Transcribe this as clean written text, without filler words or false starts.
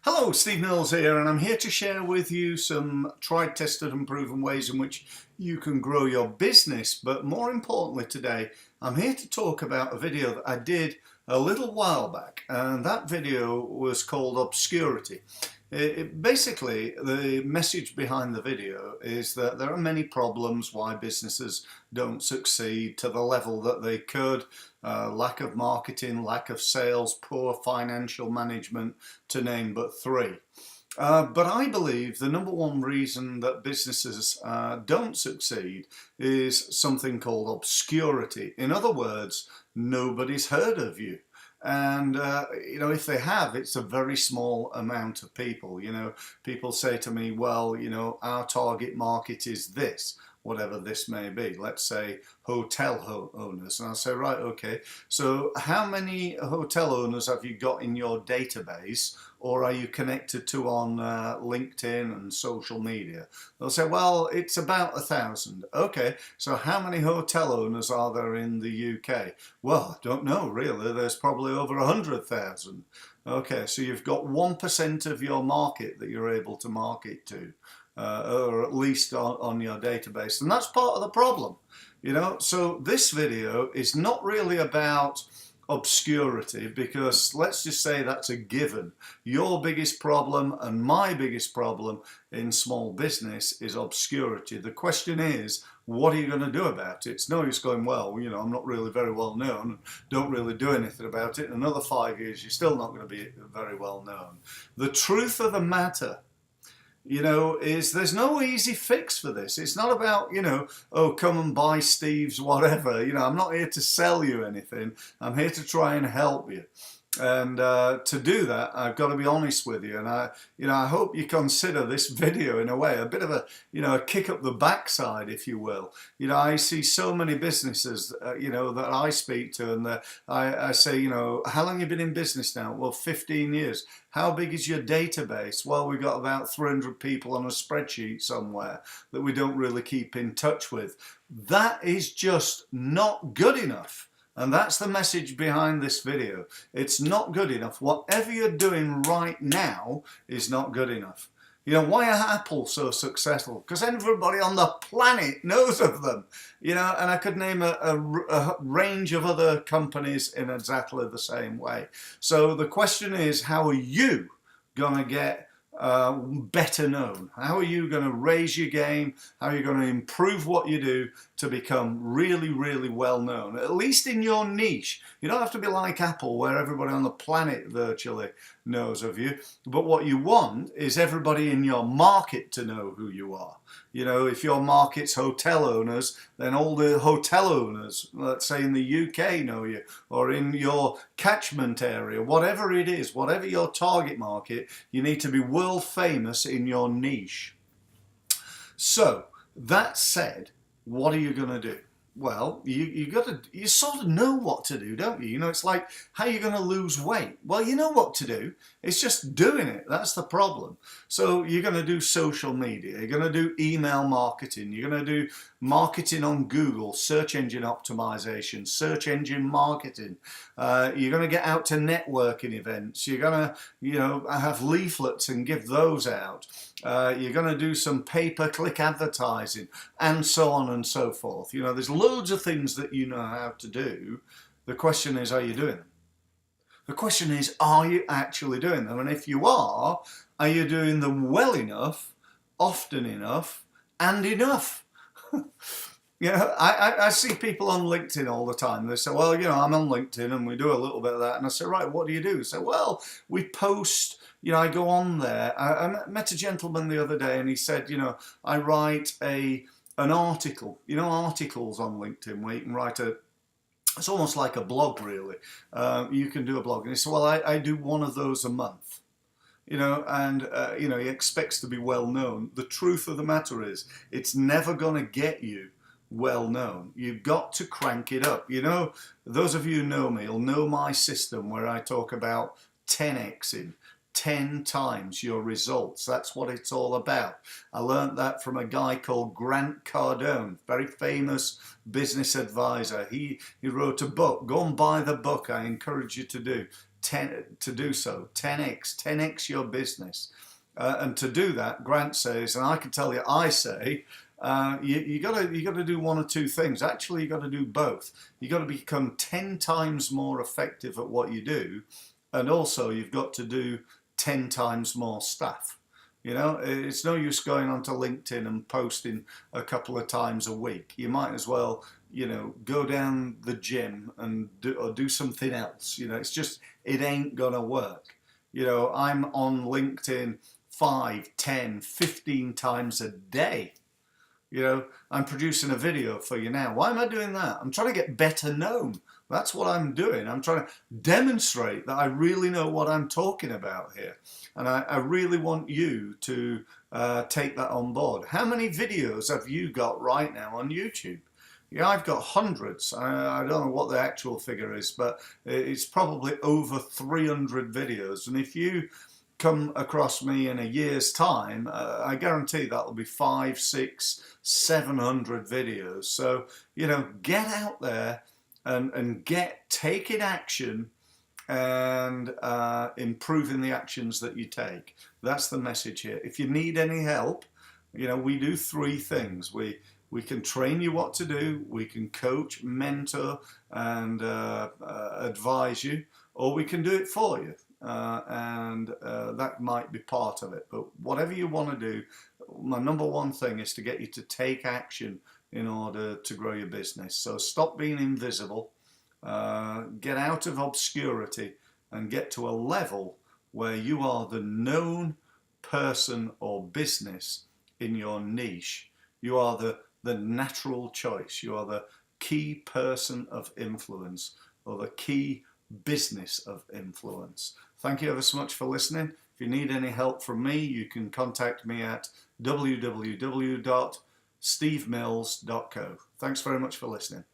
Hello, Steve Mills here, and I'm here to share with you some tried, tested and proven ways in which you can grow your business. But more importantly today, I'm here to talk about a video that I did a little while back, and that video was called Obscurity. Basically, the message behind the video is that there are many problems why businesses don't succeed to the level that they could. Lack of marketing, lack of sales, poor financial management, to name but three. But I believe the number one reason that businesses don't succeed is something called obscurity. In other words, nobody's heard of you. And, if they have, it's a very small amount of people. People say to me, well, our target market is this, whatever this may be. Let's say hotel owners. And I'll say, right, okay, so how many hotel owners have you got in your database, or are you connected to on LinkedIn and social media? They'll say, well, it's about 1,000. Okay, so how many hotel owners are there in the UK? Well, I don't know, really. There's probably over 100,000. Okay, so you've got 1% of your market that you're able to market to. Or at least on your database, and that's part of the problem. So this video is not really about obscurity, because let's just say that's a given. Your biggest problem and my biggest problem in small business is obscurity. The question is, what are you going to do about it? It's no use going, well, I'm not really very well known and don't really do anything about it. In another 5 years, you're still not going to be very well known. The truth of the matter is there's no easy fix for this. It's not about, oh, come and buy Steve's whatever. I'm not here to sell you anything. I'm here to try and help you. And to do that, I've got to be honest with you. And I hope you consider this video in a way, a bit of a kick up the backside, if you will. I see so many businesses, that I speak to, and I say, how long have you been in business now? Well, 15 years. How big is your database? Well, we've got about 300 people on a spreadsheet somewhere that we don't really keep in touch with. That is just not good enough. And that's the message behind this video. It's not good enough. Whatever you're doing right now is not good enough. Why are Apple so successful? Because everybody on the planet knows of them. And I could name a range of other companies in exactly the same way. So the question is, how are you going to get better known? How are you going to raise your game? How are you going to improve what you do to become really, really well known, at least in your niche? You don't have to be like Apple, where everybody on the planet virtually knows of you, but what you want is everybody in your market to know who you are. If your market's hotel owners, then all the hotel owners, let's say in the UK, know you, or in your catchment area, whatever it is, whatever your target market, you need to be world famous in your niche. So that said, what are you going to do? Well, you sort of know what to do, don't you? It's like, how are you going to lose weight? Well, you know what to do. It's just doing it. That's the problem. So you're going to do social media. You're going to do email marketing. You're going to do marketing on Google, search engine optimization, search engine marketing. You're going to get out to networking events. You're going to, have leaflets and give those out. You're going to do some pay-per-click advertising, and so on and so forth. There's loads of things that you know how to do. The question is, are you doing them? The question is, are you actually doing them? And if you are you doing them well enough, often enough, and enough? I see people on LinkedIn all the time. They say, well, I'm on LinkedIn and we do a little bit of that. And I say, right, what do you do? They say, well, we post, I go on there. I met a gentleman the other day and he said, I write an article, articles on LinkedIn where you can write it's almost like a blog, really. You can do a blog. And he said, well, I do one of those a month. And he expects to be well known. The truth of the matter is, it's never going to get you well known. You've got to crank it up. Those of you who know me will know my system where I talk about 10xing. 10 times your results. That's what it's all about. I learned that from a guy called Grant Cardone, very famous business advisor. He wrote a book. Go and buy the book. I encourage you to do. to do so. 10x your business. And to do that, Grant says, and I can tell you, I say, you gotta do one or two things. Actually, you got to do both. You got to become 10 times more effective at what you do, and also you've got to do 10 times more stuff. You know, it's no use going onto LinkedIn and posting a couple of times a week. You might as well, you know, go down the gym and do something else. You know, it ain't gonna work. You know, I'm on LinkedIn 5, 10, 15 times a day. You know, I'm producing a video for you now. Why am I doing that? I'm trying to get better known. That's what I'm doing. I'm trying to demonstrate that I really know what I'm talking about here. And I really want you to take that on board. How many videos have you got right now on YouTube? Yeah, I've got hundreds. I don't know what the actual figure is, but it's probably over 300 videos. And if you come across me in a year's time, I guarantee that'll be 500, 600, 700 videos. So, you know, get out there and taking action and improving the actions that you take. That's the message here. If you need any help, you know, we do 3 things. We can train you what to do, we can coach, mentor, and advise you, or we can do it for you. That might be part of it. But whatever you want to do, my number one thing is to get you to take action in order to grow your business. So stop being invisible, get out of obscurity, and get to a level where you are the known person or business in your niche. You are the natural choice. You are the key person of influence, or the key business of influence. Thank you ever so much for listening. If you need any help from me, you can contact me at www.stevemills.co. Thanks very much for listening.